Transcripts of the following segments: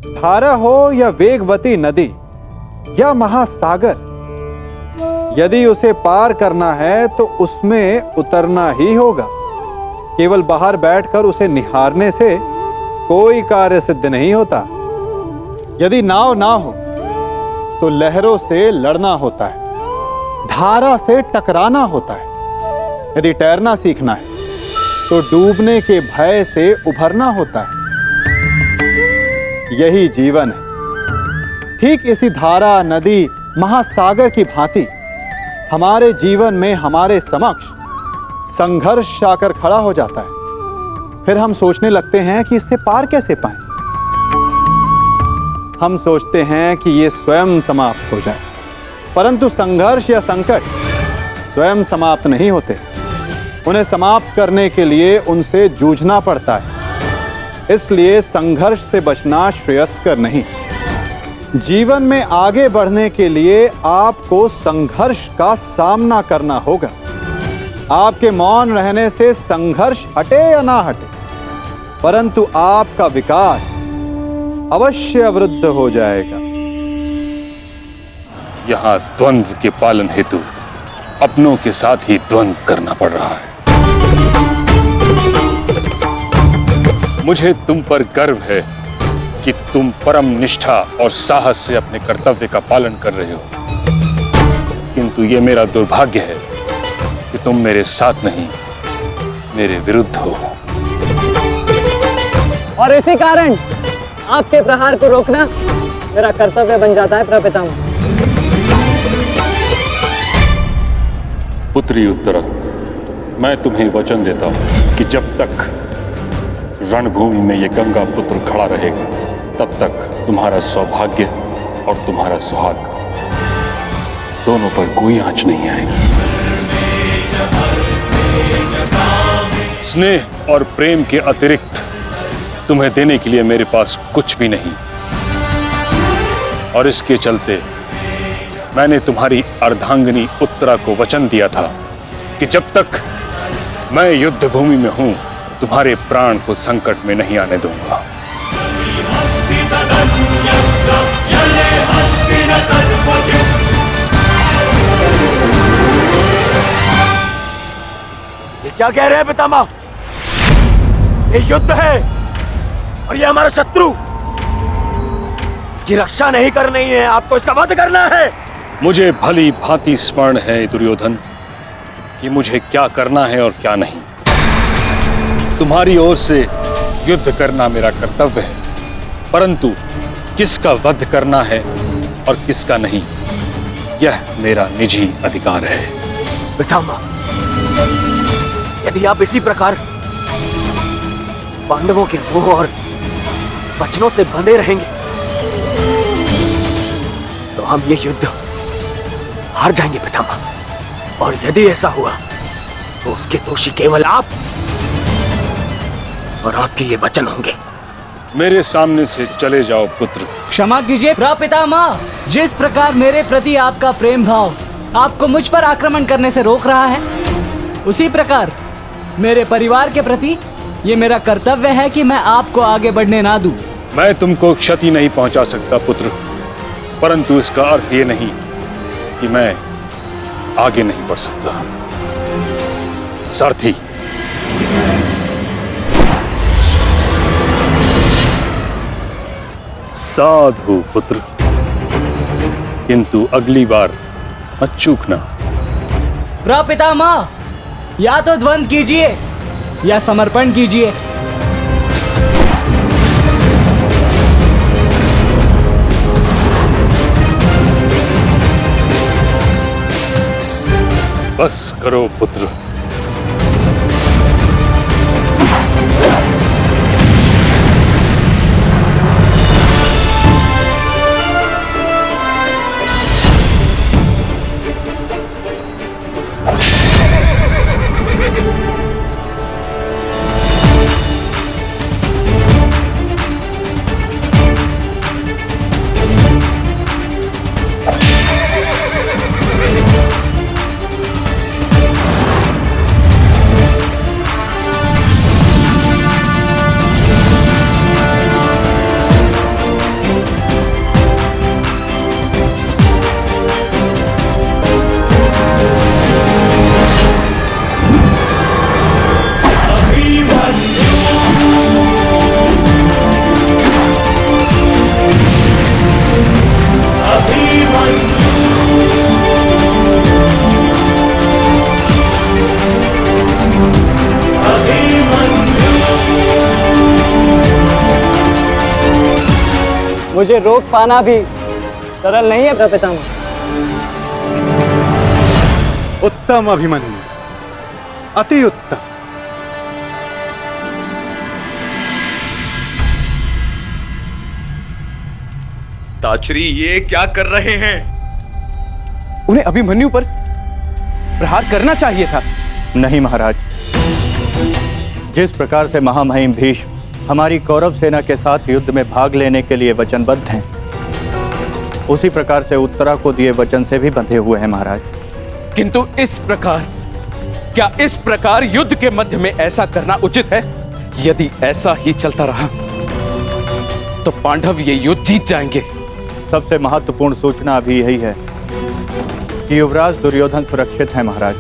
धारा हो या वेगवती नदी या महासागर, यदि उसे पार करना है तो उसमें उतरना ही होगा। केवल बाहर बैठकर उसे निहारने से कोई कार्य सिद्ध नहीं होता। यदि नाव ना हो तो लहरों से लड़ना होता है, धारा से टकराना होता है। यदि तैरना सीखना है तो डूबने के भय से उभरना होता है। यही जीवन है। ठीक इसी धारा, नदी, महासागर की भांति हमारे जीवन में हमारे समक्ष संघर्ष आकर खड़ा हो जाता है। फिर हम सोचने लगते हैं कि इससे पार कैसे पाएं। हम सोचते हैं कि ये स्वयं समाप्त हो जाए, परंतु संघर्ष या संकट स्वयं समाप्त नहीं होते। उन्हें समाप्त करने के लिए उनसे जूझना पड़ता है। इसलिए संघर्ष से बचना श्रेयस्कर नहीं। जीवन में आगे बढ़ने के लिए आपको संघर्ष का सामना करना होगा। आपके मौन रहने से संघर्ष हटे या ना हटे, परंतु आपका विकास अवश्य अवरुद्ध हो जाएगा। यहां द्वंद्व के पालन हेतु अपनों के साथ ही द्वंद्व करना पड़ रहा है। मुझे तुम पर गर्व है कि तुम परम निष्ठा और साहस से अपने कर्तव्य का पालन कर रहे हो, किंतु ये मेरा दुर्भाग्य है कि तुम मेरे साथ नहीं, मेरे विरुद्ध हो। और इसी कारण आपके प्रहार को रोकना मेरा कर्तव्य बन जाता है प्रपितामह। पुत्री उत्तरा, मैं तुम्हें वचन देता हूं कि जब तक रणभूमि में ये गंगा पुत्र खड़ा रहेगा, तब तक तुम्हारा सौभाग्य और तुम्हारा सुहाग दोनों पर कोई आंच नहीं आएगी। स्नेह और प्रेम के अतिरिक्त तुम्हें देने के लिए मेरे पास कुछ भी नहीं, और इसके चलते मैंने तुम्हारी अर्धांगिनी उत्तरा को वचन दिया था कि जब तक मैं युद्ध भूमि में हूं, तुम्हारे प्राण को संकट में नहीं आने दूंगा। ये क्या कह रहे हैं पितामह? ये युद्ध है और ये हमारा शत्रु। इसकी रक्षा नहीं करनी है, आपको इसका वध करना है। मुझे भली भांति स्मरण है दुर्योधन कि मुझे क्या करना है और क्या नहीं। तुम्हारी ओर से युद्ध करना मेरा कर्तव्य है, परंतु किसका वध करना है और किसका नहीं, यह मेरा निजी अधिकार है। पितामह, यदि आप इसी प्रकार पांडवों के मोह और वचनों से बंधे रहेंगे तो हम ये युद्ध हार जाएंगे पितामह। और यदि ऐसा हुआ तो उसके दोषी केवल आप और आपके ये वचन होंगे। मेरे सामने से चले जाओ पुत्र। क्षमा कीजिए प्रपितामह, जिस प्रकार मेरे प्रति आपका प्रेम भाव आपको मुझ पर आक्रमण करने से रोक रहा है, उसी प्रकार मेरे परिवार के प्रति ये मेरा कर्तव्य है कि मैं आपको आगे बढ़ने ना दूं। मैं तुमको क्षति नहीं पहुंचा सकता पुत्र, परंतु इसका अर्थ ये नहीं कि मैं आगे नहीं बढ़ सकता। सारथी, साधु पुत्र, किंतु अगली बार मत चूकना। प्रपितामह, या तो द्वंद्व कीजिए या समर्पण कीजिए। बस करो पुत्र। मुझे रोक पाना भी सरल नहीं है पितामह। उत्तम अभिमन्यु, अति उत्तम। ताचरी ये क्या कर रहे हैं? उन्हें अभिमन्यु पर प्रहार करना चाहिए था। नहीं महाराज, जिस प्रकार से महामहिम भीष्म हमारी कौरव सेना के साथ युद्ध में भाग लेने के लिए वचनबद्ध हैं, उसी प्रकार से उत्तरा को दिए वचन से भी बंधे हुए हैं महाराज। किंतु इस प्रकार, क्या इस प्रकार युद्ध के मध्य में ऐसा करना उचित है? यदि ऐसा ही चलता रहा तो पांडव ये युद्ध जीत जाएंगे। सबसे महत्वपूर्ण सूचना अभी यही है कि युवराज दुर्योधन सुरक्षित है महाराज।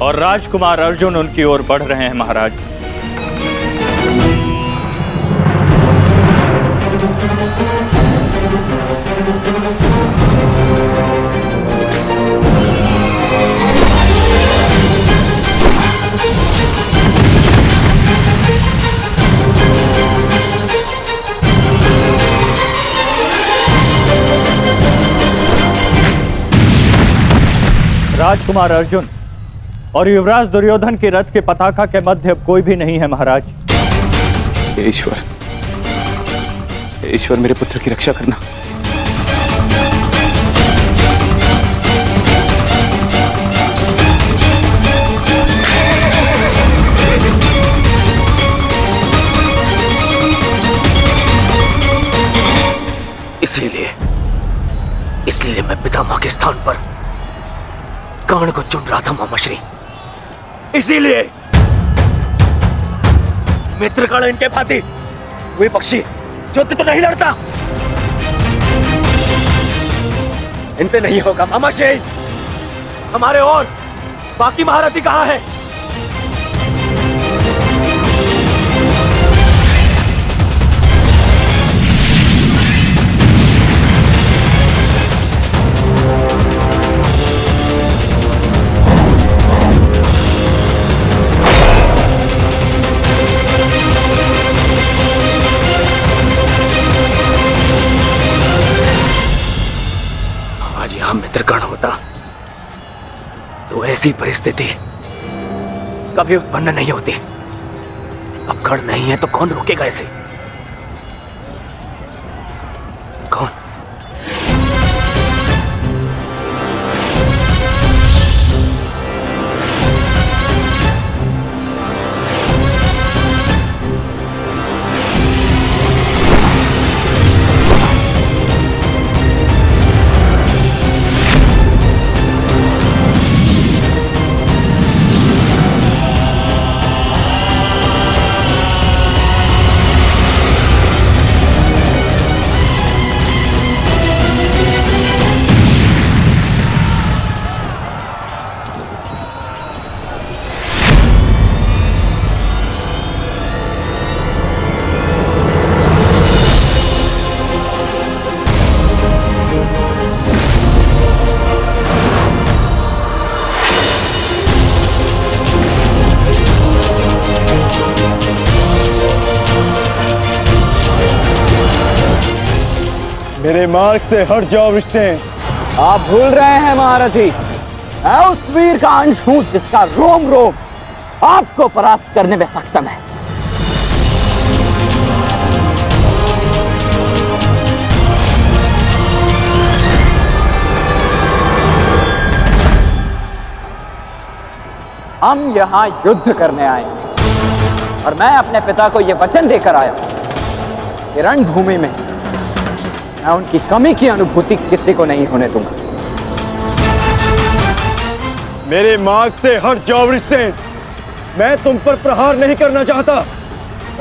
और राजकुमार अर्जुन उनकी ओर बढ़ रहे हैं महाराज। राजकुमार अर्जुन और युवराज दुर्योधन के रथ के पताका के मध्य कोई भी नहीं है महाराज। ईश्वर, ईश्वर मेरे पुत्र की रक्षा करना। इसीलिए मैं पितामह के स्थान पर कर्ण को चुन रहा था मामाश्री। इसीलिए मित्र कर्ण इनके भांति वे पक्षी युद्ध तो नहीं लड़ता। इनसे नहीं होगा मामाश्री। हमारे और बाकी महारथी कहां है? मित्रकर्ण होता तो ऐसी परिस्थिति कभी उत्पन्न नहीं होती। अब कर्ण नहीं है तो कौन रोकेगा इसे? कौन? मेरे मार्ग से हट जाओ विष्णु। आप भूल रहे हैं महारथी, मैं उस वीर का अंश हूं जिसका रोम रोम आपको परास्त करने में सक्षम है। हम यहां युद्ध करने आए हैं और मैं अपने पिता को यह वचन देकर आया कि रणभूमि में मैं उनकी कमी की अनुभूति किसी को नहीं होने दूंगा। मेरे मार्ग से हट जाओ विष्णु। मैं तुम पर प्रहार नहीं करना चाहता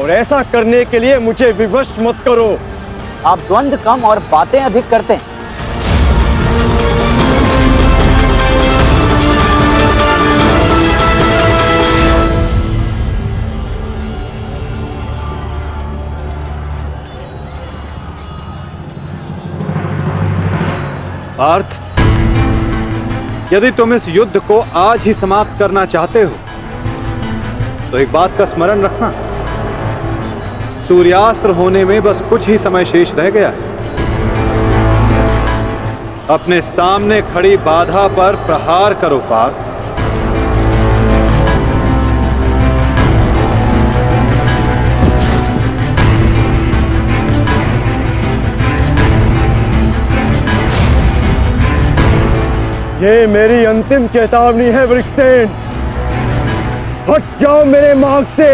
और ऐसा करने के लिए मुझे विवश मत करो। आप द्वंद्व कम और बातें अधिक करते हैं। पार्थ, यदि तुम इस युद्ध को आज ही समाप्त करना चाहते हो तो एक बात का स्मरण रखना, सूर्यास्त्र होने में बस कुछ ही समय शेष रह गया है। अपने सामने खड़ी बाधा पर प्रहार करो पार्थ। ये मेरी अंतिम चेतावनी है वृषसेन, हट जाओ मेरे मार्ग से।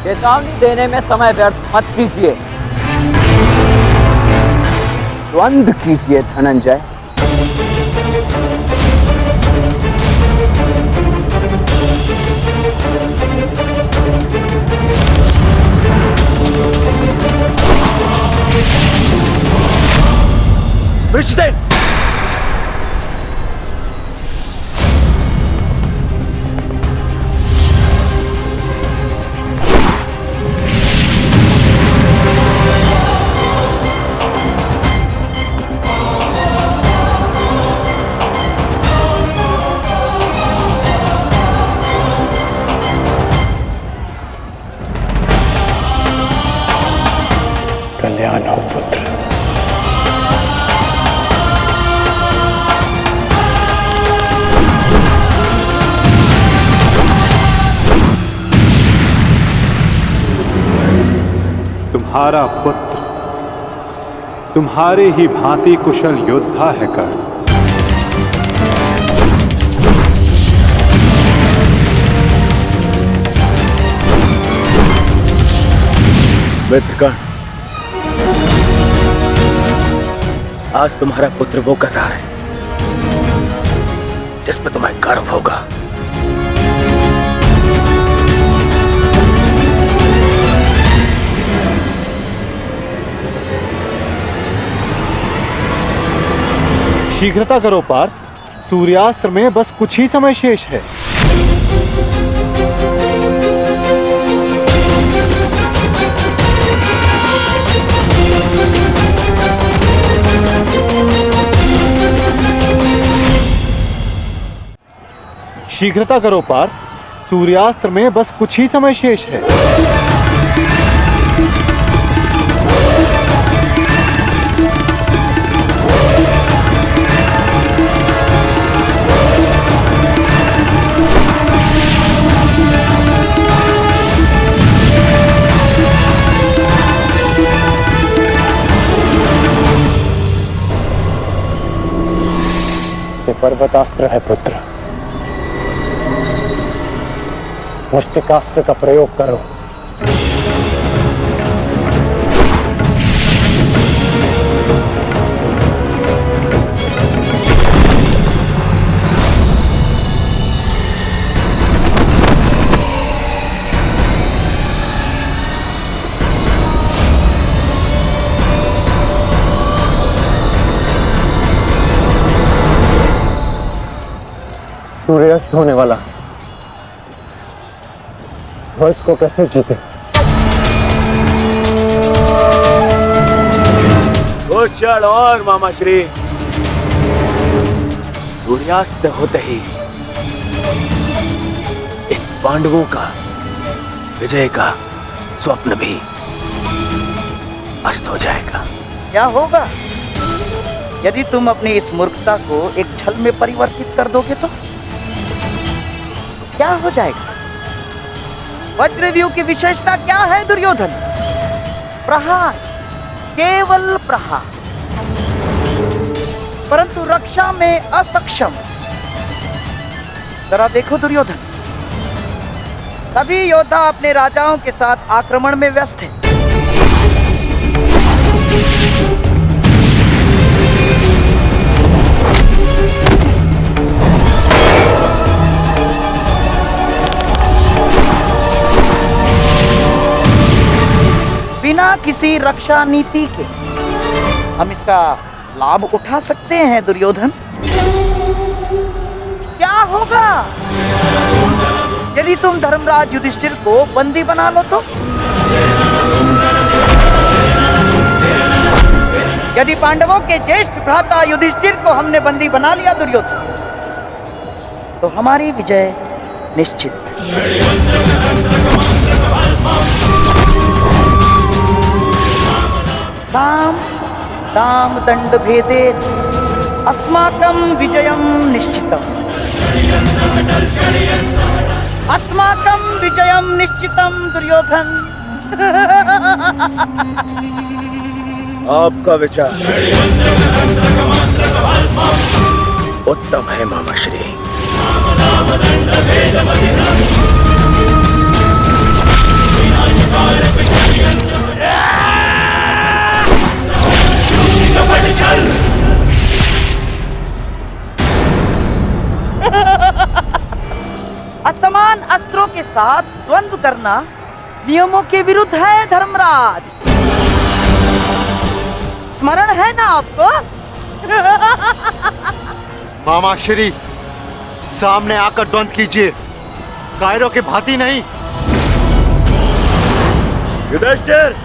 चेतावनी देने में समय व्यर्थ मत कीजिए, द्वंद्व कीजिए धनंजय। वृषसेन, कल्याण हो पुत्र। तुम्हारा पुत्र तुम्हारे ही भांति कुशल योद्धा है कर्ण। मित्रगण, आज तुम्हारा पुत्र वो कर रहा है जिस पर तुम्हें गर्व होगा। शीघ्रता करो पार्थ, सूर्यास्त्र में बस कुछ ही समय शेष है। शीघ्रता करो पार्थ, सूर्यास्त्र में बस कुछ ही समय शेष है। ये पर्वतास्त्र है पुत्र, मुष्टिकास्त्र का प्रयोग करो। सूर्यास्त होने वाला, ध्वज को कैसे जीते? कुछ क्षण और मामा श्री, सूर्यास्त होते ही इन पांडवों का विजय का स्वप्न भी अस्त हो जाएगा। क्या होगा यदि तुम अपनी इस मूर्खता को एक छल में परिवर्तित कर दोगे तो क्या हो जाएगा? वज्रव्यूह की विशेषता क्या है दुर्योधन? प्रहार, केवल प्रहार, परंतु रक्षा में असक्षम। जरा देखो दुर्योधन, सभी योद्धा अपने राजाओं के साथ आक्रमण में व्यस्त हैं। बिना किसी रक्षा नीति के हम इसका लाभ उठा सकते हैं दुर्योधन। क्या होगा यदि तुम धर्मराज युधिष्ठिर को बंदी बना लो तो? यदि पांडवों के ज्येष्ठ भ्राता युधिष्ठिर को हमने बंदी बना लिया दुर्योधन, तो हमारी विजय निश्चित। दाम दंड भेदे अस्माकं विजयं निश्चितम्। अस्माकं विजयं निश्चितं दुर्योधन। आपका विचार उत्तम है मामाश्री। असमान अस्त्रों के साथ द्वंद्व करना नियमों के विरुद्ध है धर्मराज। स्मरण है ना आपको? मामा श्री, सामने आकर द्वंद कीजिए, कायरों की भांति नहीं। युधिष्ठिर,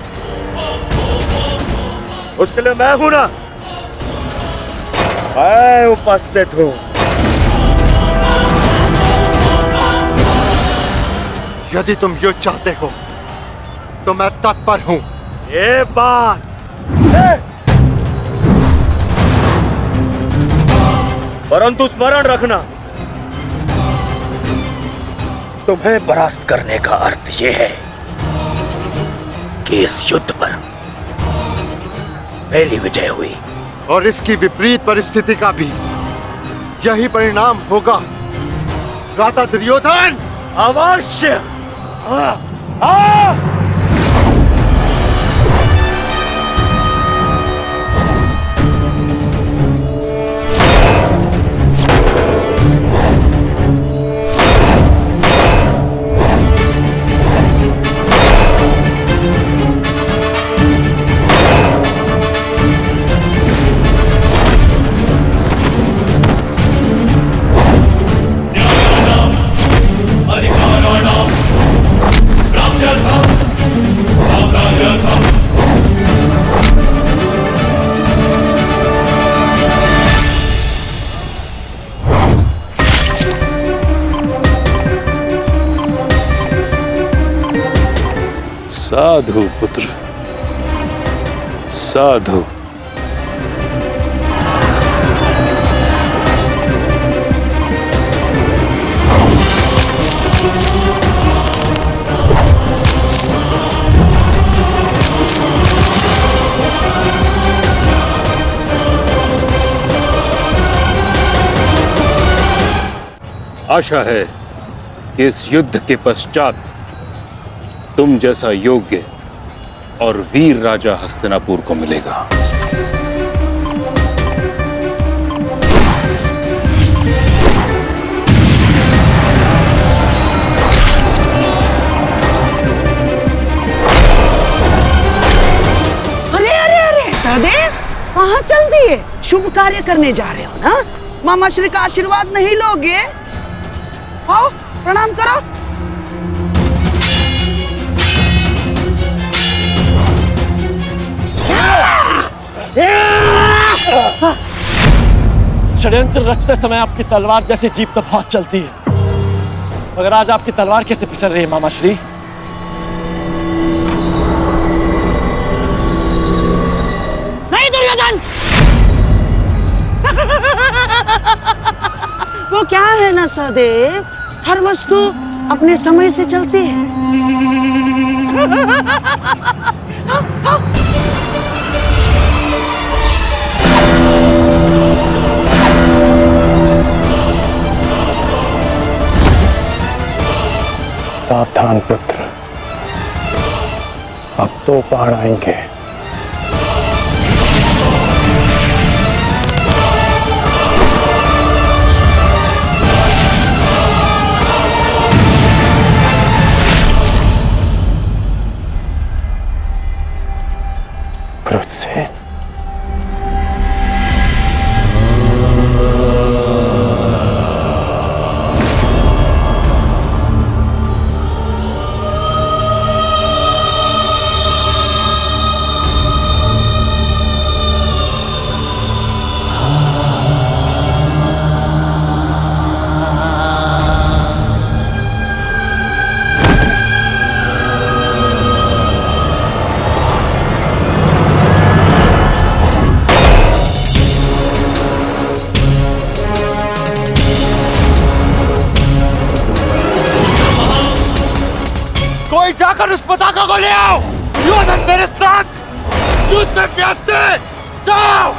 उसके लिए मैं हूं ना, मैं उपस्थित हूं। यदि तुम युद्ध चाहते हो तो मैं तत्पर हूं। ये बात परंतु स्मरण रखना, तुम्हें परास्त करने का अर्थ यह है कि इस युद्ध पर मेरी विजय हुई। और इसकी विपरीत परिस्थिति का भी यही परिणाम होगा भ्राता दुर्योधन। अवश्य। साधु पुत्र, साधु। आशा है कि इस युद्ध के पश्चात तुम जैसा योग्य और वीर राजा हस्तिनापुर को मिलेगा। अरे अरे अरे सहदेव, कहाँ चल दिए? शुभ कार्य करने जा रहे हो ना? मामा श्री का आशीर्वाद नहीं लोगे? आओ प्रणाम करो। षड्यंत्र रचते समय आपकी तलवार जैसे जीप तो बहुत चलती है, मगर आज आपकी तलवार कैसे फिसल रही है मामा श्री? नहीं दुर्योधन, वो क्या है ना सहदेव, हर वस्तु अपने समय से चलती है। सावधान पुत्र, अब तो पहाड़ आएंगे। क्रोध से कोई जाकर उस पताका को ले आओ। दुर्योधन मेरे साथ युद्ध में व्यस्त है। जाओ।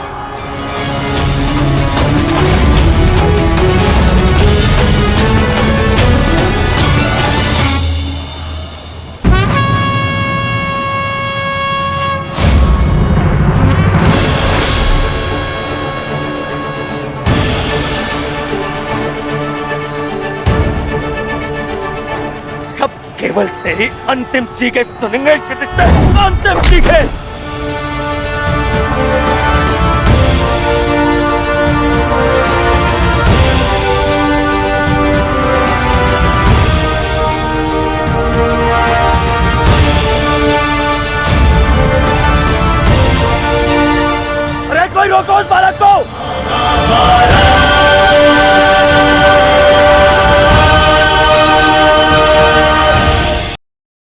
सब केवल तेरी अंतिम चीखें सुनेंगे युधिष्ठिर, अंतिम चीखें। अरे कोई रोको उस बालक